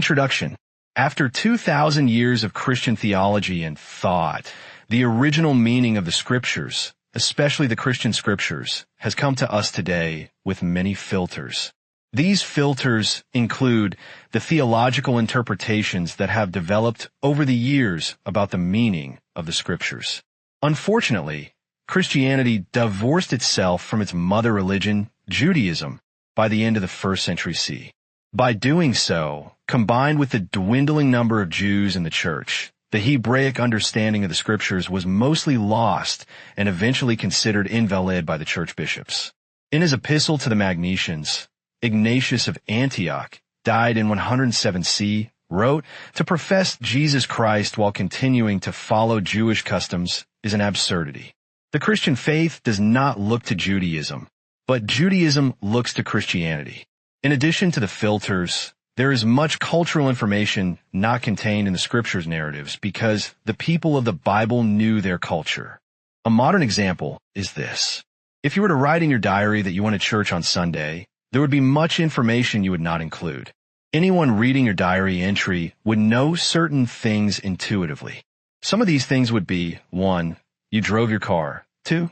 Introduction. After 2,000 years of Christian theology and thought, the original meaning of the Scriptures, especially the Christian Scriptures, has come to us today with many filters. These filters include the theological interpretations that have developed over the years about the meaning of the Scriptures. Unfortunately, Christianity divorced itself from its mother religion, Judaism, by the end of the 1st century CE. By doing so, combined with the dwindling number of Jews in the church, the Hebraic understanding of the Scriptures was mostly lost and eventually considered invalid by the church bishops. In his epistle to the Magnesians, Ignatius of Antioch, died in 107 CE, wrote, "To profess Jesus Christ while continuing to follow Jewish customs is an absurdity. The Christian faith does not look to Judaism, but Judaism looks to Christianity." In addition to the filters, there is much cultural information not contained in the Scriptures narratives because the people of the Bible knew their culture. A modern example is this. If you were to write in your diary that you went to church on Sunday, there would be much information you would not include. Anyone reading your diary entry would know certain things intuitively. Some of these things would be, 1. You drove your car. 2.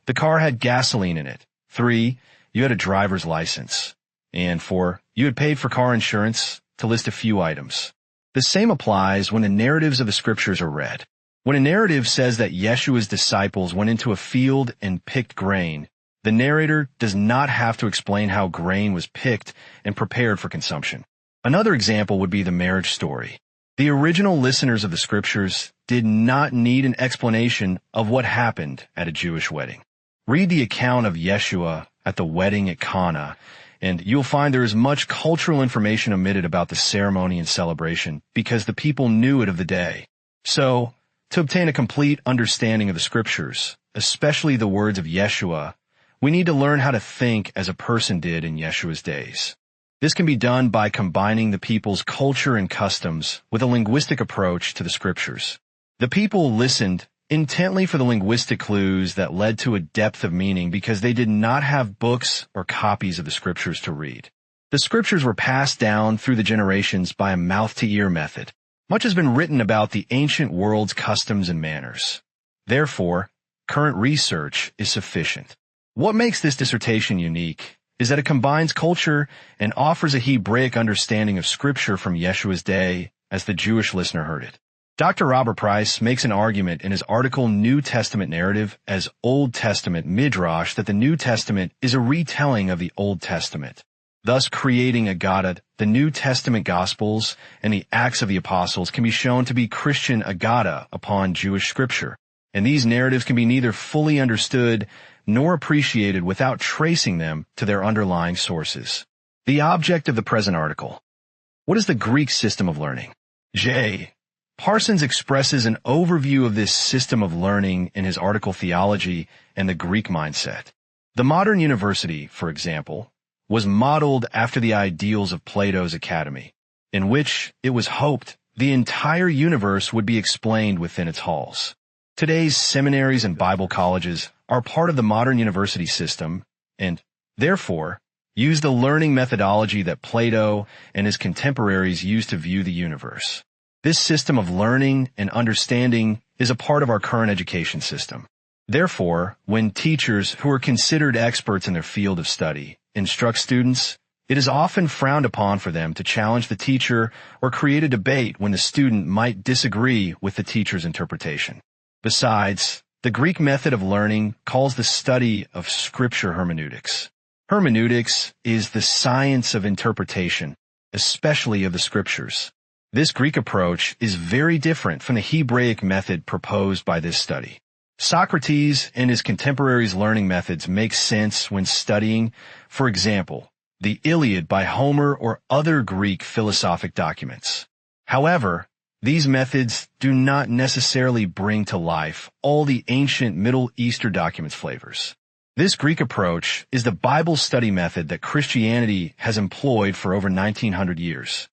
The car had gasoline in it. 3. You had a driver's license. And 4. You had paid for car insurance, to list a few items. The same applies when the narratives of the Scriptures are read. When a narrative says that Yeshua's disciples went into a field and picked grain, the narrator does not have to explain how grain was picked and prepared for consumption. Another example would be the marriage story. The original listeners of the Scriptures did not need an explanation of what happened at a Jewish wedding. Read the account of Yeshua at the wedding at Cana, and you'll find there is much cultural information omitted about the ceremony and celebration because the people knew it of the day. So, to obtain a complete understanding of the Scriptures, especially the words of Yeshua, we need to learn how to think as a person did in Yeshua's days. This can be done by combining the people's culture and customs with a linguistic approach to the Scriptures. The people listened intently for the linguistic clues that led to a depth of meaning because they did not have books or copies of the Scriptures to read. The Scriptures were passed down through the generations by a mouth-to-ear method. Much has been written about the ancient world's customs and manners. Therefore, current research is sufficient. What makes this dissertation unique is that it combines culture and offers a Hebraic understanding of Scripture from Yeshua's day as the Jewish listener heard it. Dr. Robert Price makes an argument in his article New Testament Narrative as Old Testament Midrash that the New Testament is a retelling of the Old Testament, thus creating Agadah. The New Testament Gospels and the Acts of the Apostles can be shown to be Christian Agadah upon Jewish Scripture, and these narratives can be neither fully understood nor appreciated without tracing them to their underlying sources. The object of the present article. What is the Greek system of learning? J. Parsons expresses an overview of this system of learning in his article Theology and the Greek Mindset. The modern university, for example, was modeled after the ideals of Plato's Academy, in which it was hoped the entire universe would be explained within its halls. Today's seminaries and Bible colleges are part of the modern university system and, therefore, use the learning methodology that Plato and his contemporaries used to view the universe. This system of learning and understanding is a part of our current education system. Therefore, when teachers who are considered experts in their field of study instruct students, it is often frowned upon for them to challenge the teacher or create a debate when the student might disagree with the teacher's interpretation. Besides, the Greek method of learning calls the study of Scripture hermeneutics. Hermeneutics is the science of interpretation, especially of the Scriptures. This Greek approach is very different from the Hebraic method proposed by this study. Socrates and his contemporaries' learning methods make sense when studying, for example, the Iliad by Homer or other Greek philosophic documents. However, these methods do not necessarily bring to life all the ancient Middle Eastern documents' flavors. This Greek approach is the Bible study method that Christianity has employed for over 1900 years.